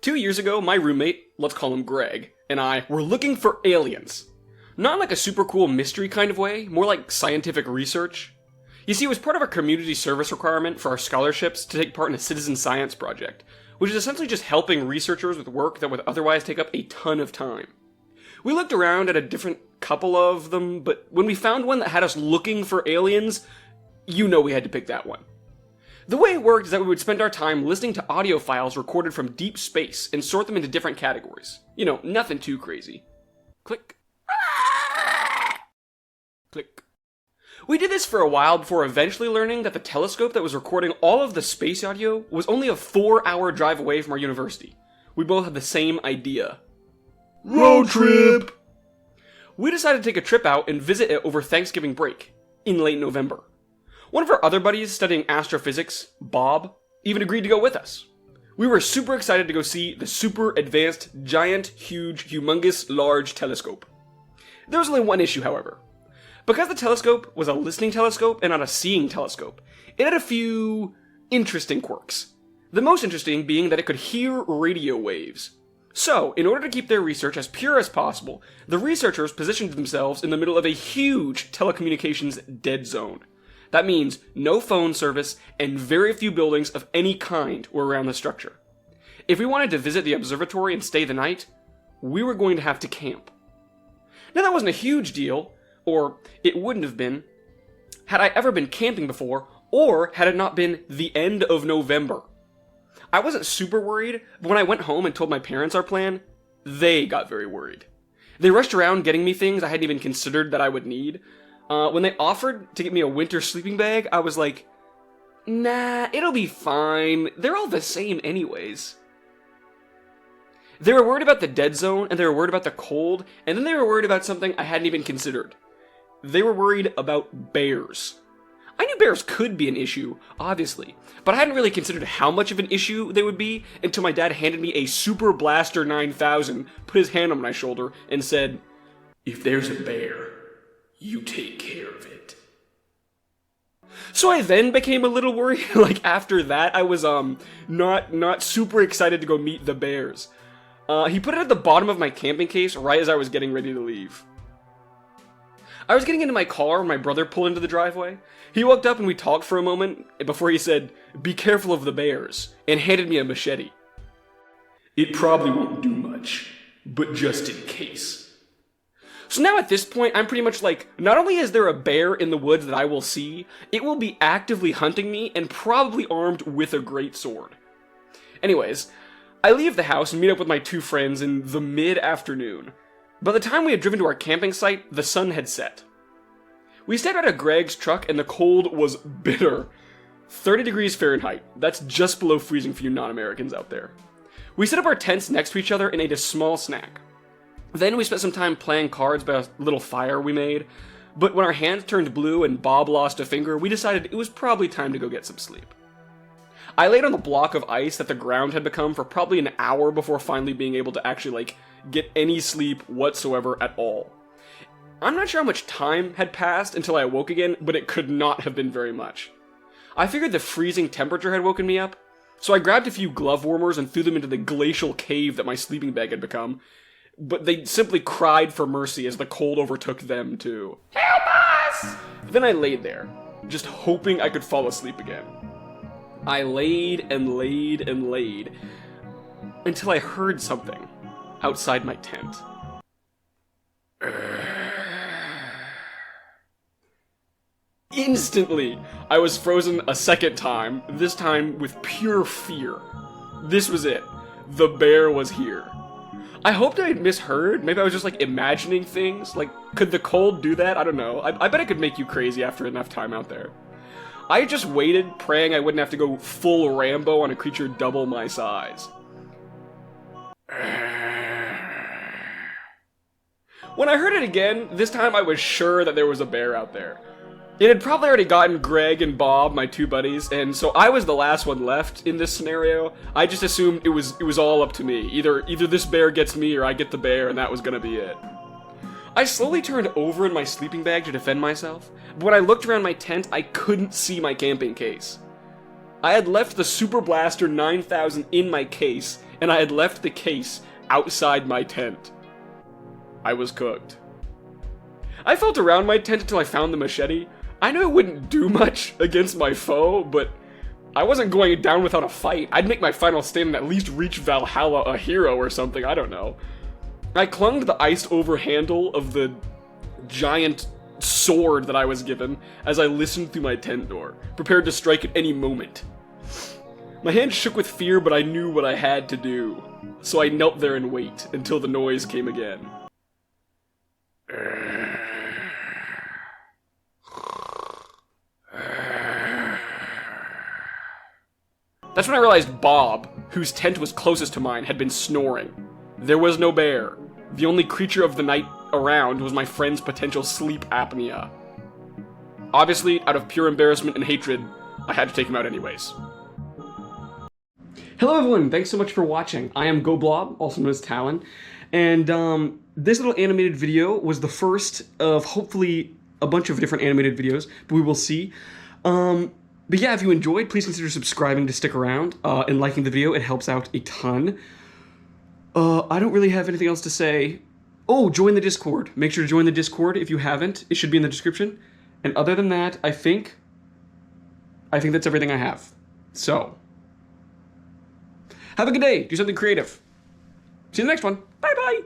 2 years ago, my roommate, let's call him Greg, and I were looking for aliens. Not in like a super cool mystery kind of way, more like scientific research. You see, it was part of our community service requirement for our scholarships to take part in a citizen science project, which is essentially just helping researchers with work that would otherwise take up a ton of time. We looked around at a different couple of them, but when we found one that had us looking for aliens, you know we had to pick that one. The way it worked is that we would spend our time listening to audio files recorded from deep space and sort them into different categories. You know, nothing too crazy. Click. Click. We did this for a while before eventually learning that the telescope that was recording all of the space audio was only a 4-hour drive away from our university. We both had the same idea. Road trip! We decided to take a trip out and visit it over Thanksgiving break, in late November. One of our other buddies studying astrophysics, Bob, even agreed to go with us. We were super excited to go see the super advanced, giant, huge, humongous, large telescope. There was only one issue, however. Because the telescope was a listening telescope and not a seeing telescope, it had a few interesting quirks. The most interesting being that it could hear radio waves. So, in order to keep their research as pure as possible, the researchers positioned themselves in the middle of a huge telecommunications dead zone. That means no phone service and very few buildings of any kind were around the structure. If we wanted to visit the observatory and stay the night, we were going to have to camp. Now that wasn't a huge deal, or it wouldn't have been, had I ever been camping before, or had it not been the end of November. I wasn't super worried, but when I went home and told my parents our plan, they got very worried. They rushed around getting me things I hadn't even considered that I would need. When they offered to get me a winter sleeping bag, I was like, nah, it'll be fine. They're all the same anyways. They were worried about the dead zone, and they were worried about the cold, and then they were worried about something I hadn't even considered. They were worried about bears. I knew bears could be an issue, obviously, but I hadn't really considered how much of an issue they would be until my dad handed me a Super Blaster 9000, put his hand on my shoulder, and said, "If there's a bear, you take care of it." So I then became a little worried. Like, after that, I was, not super excited to go meet the bears. He put it at the bottom of my camping case right as I was getting ready to leave. I was getting into my car when my brother pulled into the driveway. He walked up and we talked for a moment before he said, "Be careful of the bears," and handed me a machete. "It probably won't do much, but just in case." So now at this point, I'm pretty much like, not only is there a bear in the woods that I will see, it will be actively hunting me and probably armed with a great sword. Anyways, I leave the house and meet up with my two friends in the mid-afternoon. By the time we had driven to our camping site, the sun had set. We stayed out of Greg's truck and the cold was bitter. 30 degrees Fahrenheit. That's just below freezing for you non-Americans out there. We set up our tents next to each other and ate a small snack. Then we spent some time playing cards by a little fire we made, but when our hands turned blue and Bob lost a finger, we decided it was probably time to go get some sleep. I laid on the block of ice that the ground had become for probably an hour before finally being able to actually, get any sleep whatsoever at all. I'm not sure how much time had passed until I awoke again, but it could not have been very much. I figured the freezing temperature had woken me up, so I grabbed a few glove warmers and threw them into the glacial cave that my sleeping bag had become, but they simply cried for mercy as the cold overtook them too. "Help us!" Then I laid there, just hoping I could fall asleep again. I laid and laid and laid, until I heard something outside my tent. Instantly, I was frozen a second time, this time with pure fear. This was it. The bear was here. I hoped I had misheard. Maybe I was just, imagining things. Could the cold do that? I don't know. I bet it could make you crazy after enough time out there. I just waited, praying I wouldn't have to go full Rambo on a creature double my size. When I heard it again, this time I was sure that there was a bear out there. It had probably already gotten Greg and Bob, my two buddies, and so I was the last one left in this scenario. I just assumed it was all up to me. Either this bear gets me or I get the bear, and that was gonna be it. I slowly turned over in my sleeping bag to defend myself, but when I looked around my tent, I couldn't see my camping case. I had left the Super Blaster 9000 in my case, and I had left the case outside my tent. I was cooked. I felt around my tent until I found the machete. I knew it wouldn't do much against my foe, but I wasn't going down without a fight. I'd make my final stand and at least reach Valhalla a hero or something, I don't know. I clung to the iced-over handle of the giant sword that I was given as I listened through my tent door, prepared to strike at any moment. My hand shook with fear, but I knew what I had to do, so I knelt there and wait until the noise came again. That's when I realized Bob, whose tent was closest to mine, had been snoring. There was no bear. The only creature of the night around was my friend's potential sleep apnea. Obviously, out of pure embarrassment and hatred, I had to take him out anyways. Hello everyone, thanks so much for watching. I am GoBlob, also known as Talon, and this little animated video was the first of hopefully a bunch of different animated videos, but we will see. But yeah, if you enjoyed, please consider subscribing to stick around and liking the video. It helps out a ton. I don't really have anything else to say. Oh, join the Discord. Make sure to join the Discord if you haven't. It should be in the description. And other than that, I think that's everything I have. So, have a good day. Do something creative. See you in the next one. Bye-bye.